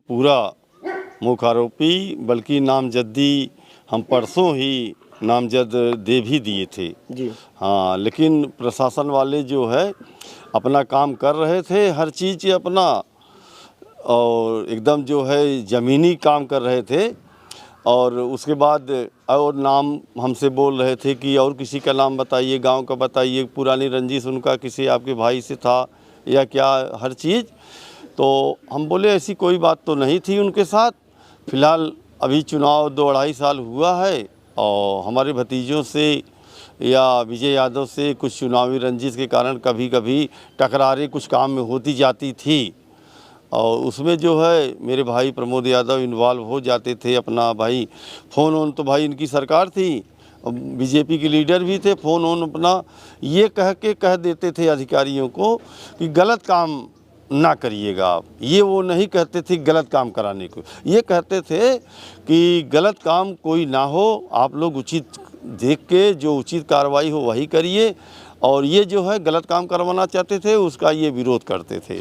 पूरा मुख्य आरोपी बल्कि नामजद्दी हम परसों ही नामजद दे भी दिए थे जी। हाँ, लेकिन प्रशासन वाले जो है अपना काम कर रहे थे हर चीज़ अपना, और एकदम जो है ज़मीनी काम कर रहे थे। और उसके बाद और नाम हमसे बोल रहे थे कि और किसी का नाम बताइए, गांव का बताइए, पुरानी रंजिश उनका किसी आपके भाई से था या क्या, हर चीज़। तो हम बोले ऐसी कोई बात तो नहीं थी उनके साथ। फ़िलहाल अभी चुनाव 2-2.5 साल हुआ है और हमारे भतीजों से या विजय यादव से कुछ चुनावी रंजिश के कारण कभी कभी टकरारें कुछ काम में होती जाती थी, और उसमें जो है मेरे भाई प्रमोद यादव इन्वॉल्व हो जाते थे। अपना भाई फ़ोन ऑन तो भाई इनकी सरकार थी, बीजेपी के लीडर भी थे, फ़ोन ऑन अपना ये कह देते थे अधिकारियों को कि गलत काम ना करिएगा आप। ये वो नहीं कहते थे गलत काम कराने को, ये कहते थे कि गलत काम कोई ना हो, आप लोग उचित देख के जो उचित कार्रवाई हो वही करिए। और ये जो है गलत काम करवाना चाहते थे उसका ये विरोध करते थे।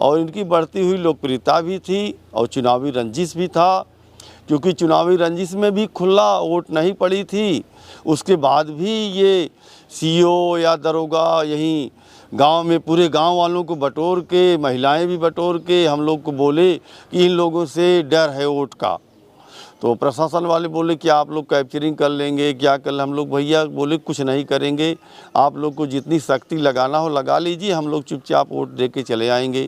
और इनकी बढ़ती हुई लोकप्रियता भी थी और चुनावी रंजिश भी था, क्योंकि चुनावी रंजिश में भी खुला वोट नहीं पड़ी थी। उसके बाद भी ये सीओ या दरोगा यहीं गांव में पूरे गांव वालों को बटोर के, महिलाएं भी बटोर के हम लोग को बोले कि इन लोगों से डर है वोट का। तो प्रशासन वाले बोले कि आप लोग कैप्चरिंग कर लेंगे क्या कर। हम लोग भैया बोले कुछ नहीं करेंगे, आप लोग को जितनी सख्ती लगाना हो लगा लीजिए, हम लोग चुपचाप वोट दे के चले आएंगे।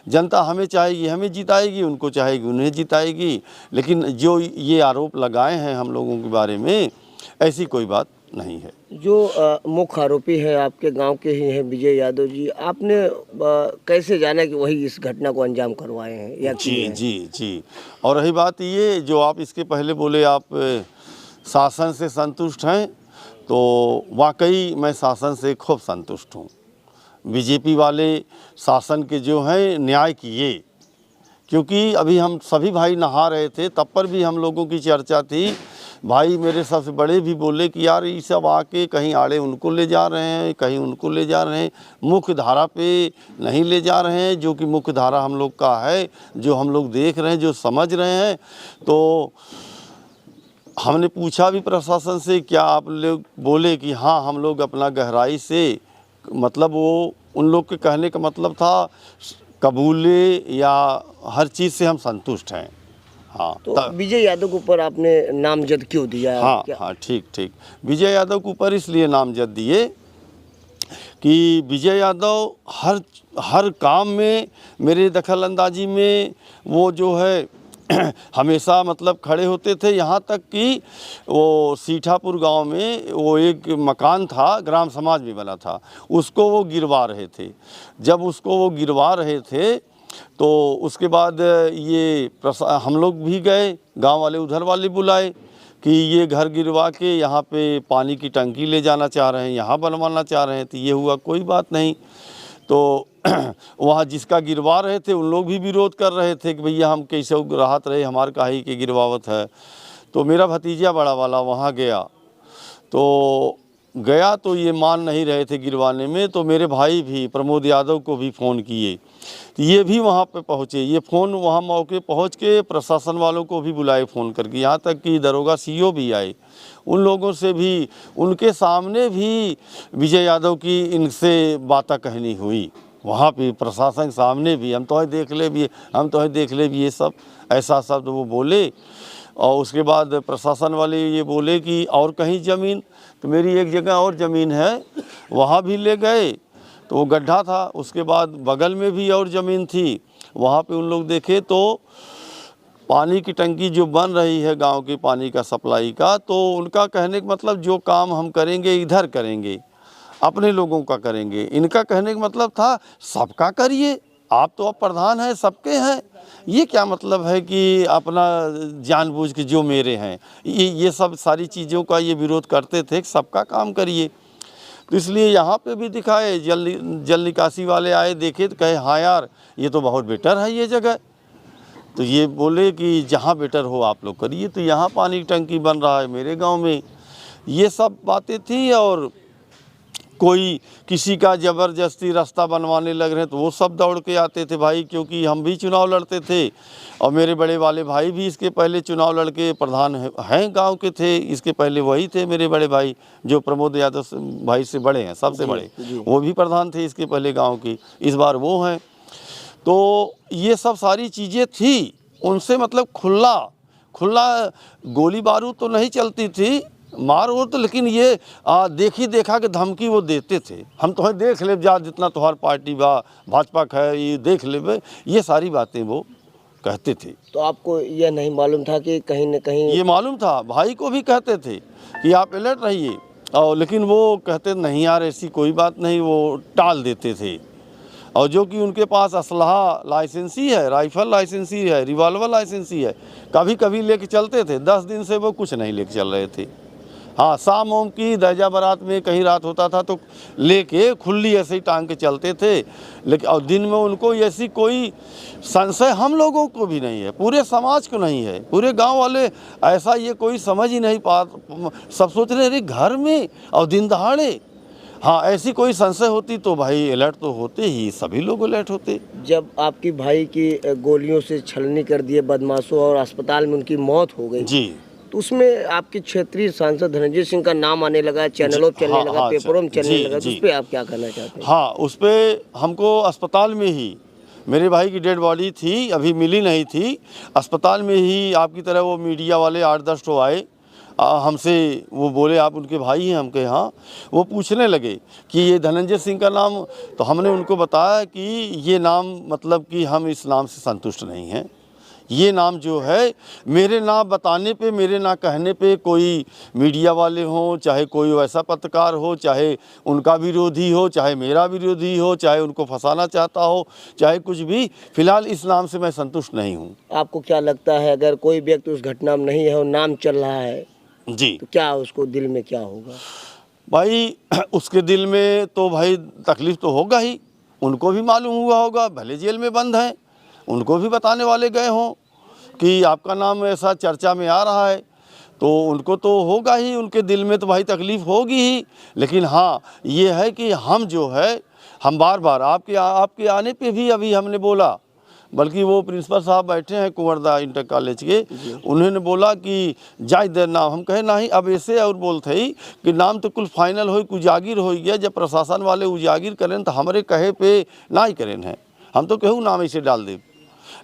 जनता हमें चाहेगी हमें जिताएगी, उनको चाहेगी उन्हें जिताएगी। लेकिन जो ये आरोप लगाए हैं हम लोगों के बारे में, ऐसी कोई बात नहीं है। जो मुख्य आरोपी है आपके गांव के ही हैं विजय यादव जी, आपने कैसे जाना कि वही इस घटना को अंजाम करवाए हैं या किए हैं? जी। और रही बात ये जो आप इसके पहले बोले आप शासन से संतुष्ट हैं, तो वाकई मैं शासन से खूब संतुष्ट हूँ। बीजेपी वाले शासन के जो हैं न्याय किए, क्योंकि अभी हम सभी भाई नहा रहे थे तब पर भी हम लोगों की चर्चा थी। भाई मेरे सबसे बड़े भी बोले कि यार ये सब आके कहीं आड़े उनको ले जा रहे हैं, कहीं उनको ले जा रहे हैं, मुख्य धारा पे नहीं ले जा रहे हैं, जो कि मुख्य धारा हम लोग का है, जो हम लोग देख रहे हैं, जो समझ रहे हैं। तो हमने पूछा भी प्रशासन से, क्या आप लोग बोले कि हाँ हम लोग अपना गहराई से, मतलब वो उन लोग के कहने का मतलब था कबूले या हर चीज़ से हम संतुष्ट हैं। हाँ, तो विजय यादव के ऊपर आपने नामजद क्यों दिया? हाँ, ठीक। विजय यादव के ऊपर इसलिए नामजद दिए कि विजय यादव हर काम में मेरे दखल अंदाजी में वो जो है हमेशा मतलब खड़े होते थे। यहाँ तक कि वो सीठापुर गांव में वो एक मकान था, ग्राम समाज भी बना था, उसको वो गिरवा रहे थे। जब उसको वो गिरवा रहे थे तो उसके बाद ये हम लोग भी गए, गांव वाले उधर वाले बुलाए कि ये घर गिरवा के यहाँ पे पानी की टंकी ले जाना चाह रहे हैं, यहाँ बनवाना चाह रहे हैं। तो ये हुआ कोई बात नहीं। तो वहाँ जिसका गिरवा रहे थे उन लोग भी विरोध कर रहे थे कि भैया हम कैसे राहत रहे, हमारे काहे के गिरवावत है। तो मेरा भतीजा बड़ा वाला वहाँ गया तो ये मान नहीं रहे थे गिरवाने में। तो मेरे भाई भी प्रमोद यादव को भी फ़ोन किए, तो ये भी वहाँ पे पहुँचे। ये फ़ोन वहाँ मौके पहुँच के प्रशासन वालों को भी बुलाए फ़ोन करके, यहाँ तक कि दरोगा सीओ भी आए। उन लोगों से भी उनके सामने भी विजय यादव की इनसे बातें कहनी हुई, वहाँ पे प्रशासन सामने भी। हम तो देख ले भी ये सब ऐसा शब्द वो बोले। और उसके बाद प्रशासन वाले ये बोले कि और कहीं ज़मीन, तो मेरी एक जगह और ज़मीन है वहाँ भी ले गए, तो वो गड्ढा था। उसके बाद बगल में भी और ज़मीन थी, वहाँ पे उन लोग देखे तो पानी की टंकी जो बन रही है गांव के पानी का सप्लाई का, तो उनका कहने का मतलब जो काम हम करेंगे इधर करेंगे, अपने लोगों का करेंगे। इनका कहने का मतलब था सबका करिए, आप तो अब प्रधान हैं, सबके हैं। ये क्या मतलब है कि अपना जानबूझ के जो मेरे हैं, ये सब सारी चीज़ों का ये विरोध करते थे कि सबका काम करिए। तो इसलिए यहाँ पे भी दिखाए, जल निकासी वाले आए, देखे तो कहे हाँ यार ये तो बहुत बेटर है ये जगह। तो ये बोले कि जहाँ बेटर हो आप लोग करिए। तो यहाँ पानी की टंकी बन रहा है मेरे गांव में, ये सब बातें थी। और कोई किसी का ज़बरदस्ती रास्ता बनवाने लग रहे हैं तो वो सब दौड़ के आते थे भाई, क्योंकि हम भी चुनाव लड़ते थे और मेरे बड़े वाले भाई भी इसके पहले चुनाव लड़के प्रधान हैं गांव के थे। इसके पहले वही थे मेरे बड़े भाई जो प्रमोद यादव भाई से बड़े हैं, सबसे बड़े, वो भी प्रधान थे इसके पहले गाँव की, इस बार वो हैं। तो ये सब सारी चीज़ें थी उनसे, मतलब खुला गोली बारूद तो नहीं चलती थी, मार वो तो, लेकिन ये देखी देखा के धमकी वो देते थे, हम तुम्हें देख ले जा, जितना तुम्हार पार्टी बा भाजपा का है ये देख ले, ये सारी बातें वो कहते थे। तो आपको यह नहीं मालूम था कि कहीं न कहीं? ये मालूम था, भाई को भी कहते थे कि आप अलर्ट रहिए, और लेकिन वो कहते नहीं यार ऐसी कोई बात नहीं, वो टाल देते थे। और जो कि उनके पास असलहा लाइसेंसी है, राइफल लाइसेंसी है, रिवॉल्वर लाइसेंसी है, कभी कभी लेके चलते थे। 10 दिन से वो कुछ नहीं लेके चल रहे थे। हाँ, शाम ओम की दर्जा बारात में कहीं रात होता था तो लेके खुली ऐसे ही टांग के चलते थे, लेकिन और दिन में उनको ऐसी कोई संशय हम लोगों को भी नहीं है, पूरे समाज को नहीं है, पूरे गांव वाले ऐसा ये कोई समझ ही नहीं पा, सब सोच रहे अरे घर में और दिन दहाड़े। हाँ, ऐसी कोई संशय होती तो भाई अलर्ट तो होते ही, सभी लोग अलर्ट होते। जब आपकी भाई की गोलियों से छलनी कर दिए बदमाशों और अस्पताल में उनकी मौत हो गई जी, तो उसमें आपके क्षेत्रीय सांसद धनंजय सिंह का नाम आने लगा, चैनलों पर चलने लगा, पेपरों में चलने लगा, तो उस पर आप क्या कहना चाहते हैं? हाँ, उस पर हमको अस्पताल में ही मेरे भाई की डेड बॉडी थी, अभी मिली नहीं थी, अस्पताल में ही आपकी तरह वो मीडिया वाले 8-10 ठो आए, हमसे वो बोले आप उनके भाई हैं, हम कहे हाँ। वो पूछने लगे कि ये धनंजय सिंह का नाम, तो हमने उनको बताया कि ये नाम मतलब कि हम इस नाम से संतुष्ट नहीं हैं, ये नाम जो है मेरे ना बताने पे, मेरे ना कहने पे कोई मीडिया वाले हों, चाहे कोई वैसा पत्रकार हो, चाहे उनका विरोधी हो, चाहे मेरा विरोधी हो, चाहे उनको फंसाना चाहता हो, चाहे कुछ भी, फिलहाल इस नाम से मैं संतुष्ट नहीं हूँ। आपको क्या लगता है अगर कोई व्यक्ति उस घटना में नहीं है और नाम चल रहा है जी, तो क्या उसको दिल में क्या होगा? भाई उसके दिल में तो भाई तकलीफ़ तो होगा ही, उनको भी मालूम हुआ होगा, भले जेल में बंद हैं, उनको भी बताने वाले गए हों कि आपका नाम ऐसा चर्चा में आ रहा है, तो उनको तो होगा ही, उनके दिल में तो भाई तकलीफ़ होगी ही। लेकिन हाँ, ये है कि हम जो है, हम बार बार आपके आने पे भी अभी हमने बोला, बल्कि वो प्रिंसिपल साहब बैठे हैं कुंवरदा इंटर कॉलेज के, उन्होंने बोला कि जाय दे नाम, हम कहे नहीं, अब ऐसे और बोलते ही कि नाम तो कुल फाइनल हो, उजागिर हो गया, जब प्रशासन वाले उजागिर करें तो हमारे कहे पे ना ही करें हैं, हम तो कहूँ नाम ऐसे डाल दे,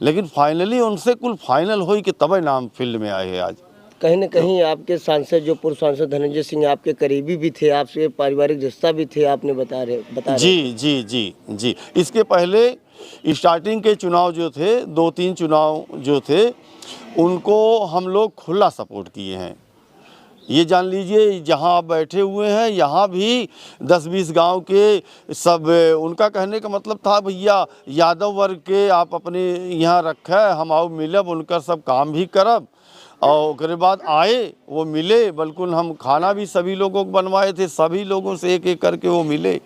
लेकिन फाइनली उनसे कुल फाइनल हो कि तब नाम फील्ड में आए हैं आज। कहीं न कहीं आपके सांसद, जो पूर्व सांसद धनंजय सिंह आपके करीबी भी थे, आपसे पारिवारिक रिश्ता भी थे, आपने बता रहे जी जी जी जी। इसके पहले स्टार्टिंग के चुनाव जो थे, 2-3 चुनाव जो थे, उनको हम लोग खुला सपोर्ट किए हैं। ये जान लीजिए, जहाँ आप बैठे हुए हैं यहाँ भी 10-20 गांव के सब, उनका कहने का मतलब था भैया यादव वर्ग के आप अपने यहाँ रखे, हम आओ मिलब, उनका सब काम भी करब, और उसके बाद आए वो मिले, बल्कि हम खाना भी सभी लोगों को बनवाए थे, सभी लोगों से एक एक करके वो मिले,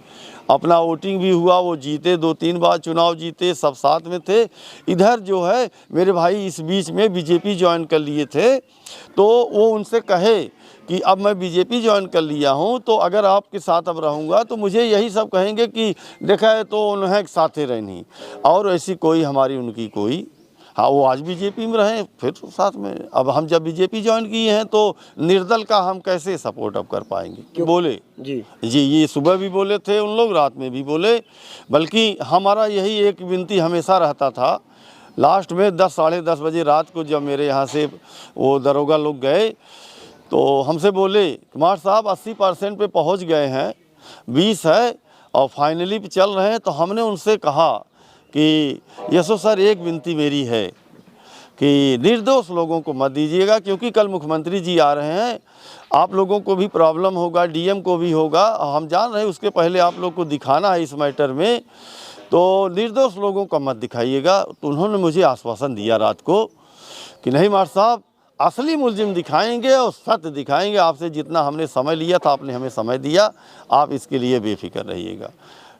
अपना वोटिंग भी हुआ, वो जीते, 2-3 बार चुनाव जीते, सब साथ में थे। इधर जो है मेरे भाई इस बीच में बीजेपी ज्वाइन कर लिए थे, तो वो उनसे कहे कि अब मैं बीजेपी ज्वाइन कर लिया हूँ, तो अगर आपके साथ अब रहूँगा तो मुझे यही सब कहेंगे कि देखा है तो उन्हें साथ ही रहनी, और ऐसी कोई हमारी उनकी कोई, हाँ वो आज बीजेपी में रहें फिर साथ में, अब हम जब बीजेपी ज्वाइन किए हैं तो निर्दल का हम कैसे सपोर्ट अब कर पाएंगे। बोले जी जी, ये सुबह भी बोले थे उन लोग, रात में भी बोले, बल्कि हमारा यही एक विनती हमेशा रहता था, लास्ट में 10-10:30 बजे रात को जब मेरे यहाँ से वो दरोगा लोग गए तो हमसे बोले कुमार साहब 80% पे पहुँच गए हैं, 20 है और फाइनली पे चल रहे हैं। तो हमने उनसे कहा कि यशो सर, एक विनती मेरी है कि निर्दोष लोगों को मत दीजिएगा, क्योंकि कल मुख्यमंत्री जी आ रहे हैं, आप लोगों को भी प्रॉब्लम होगा, डीएम को भी होगा, हम जान रहे हैं, उसके पहले आप लोग को दिखाना है इस मैटर में, तो निर्दोष लोगों को मत दिखाइएगा। तो उन्होंने मुझे आश्वासन दिया रात को कि नहीं मार साहब, असली मुलजिम दिखाएंगे और सत्य दिखाएंगे, आपसे जितना हमने समय लिया था आपने हमें समय दिया, आप इसके लिए बेफिक्र रहिएगा।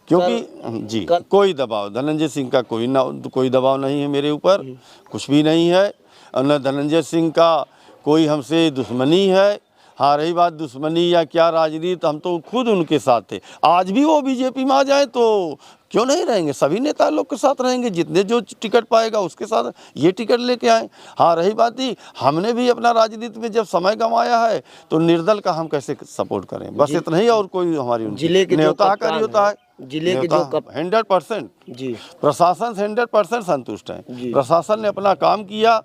क्योंकि जी कोई दबाव धनंजय सिंह का कोई दबाव नहीं है मेरे ऊपर, कुछ भी नहीं है, और न धनंजय सिंह का कोई हमसे दुश्मनी है, हाँ, रही बात दुश्मनी या क्या राजनीति, हम तो खुद उनके साथ थे। आज भी वो बीजेपी में आ जाए तो क्यों नहीं रहेंगे, सभी नेता लोग के साथ रहेंगे, जितने जो टिकट पाएगा उसके साथ ये टिकट लेके आए। हाँ, रही बात ही हमने भी अपना राजनीति में जब समय गंवाया है तो निर्दल का हम कैसे सपोर्ट करें, बस इतना ही, और कोई हमारी जिले के जो न्योताकारी होता है, जिले के जो 100% जी प्रशासन से 100% संतुष्ट है। जी। प्रशासन ने अपना काम किया।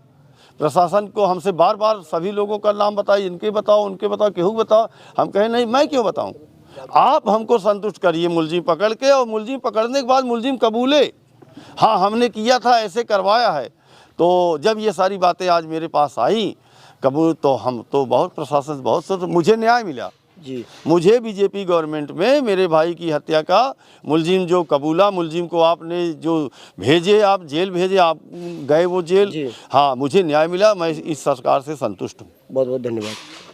प्रशासन को हमसे बार बार सभी लोगों का नाम बताइए, इनके बताओ उनके बताओ, केहू बताओ, हम कहें नहीं, मैं क्यों बताऊं, आप हमको संतुष्ट करिए मुलजिम पकड़ के, और मुलजिम पकड़ने के बाद मुलजिम कबूले, हाँ हमने किया था, ऐसे करवाया है। तो जब ये सारी बातें आज मेरे पास आई कबूल, तो हम तो बहुत प्रशासन से बहुत संतुष्ट, मुझे न्याय मिला जी। मुझे बीजेपी गवर्नमेंट में मेरे भाई की हत्या का मुलजिम जो कबूला, मुलजिम को आपने जो भेजे, आप जेल भेजे, आप गए वो जेल, जी। हाँ मुझे न्याय मिला, मैं इस सरकार से संतुष्ट हूँ। बहुत बहुत धन्यवाद।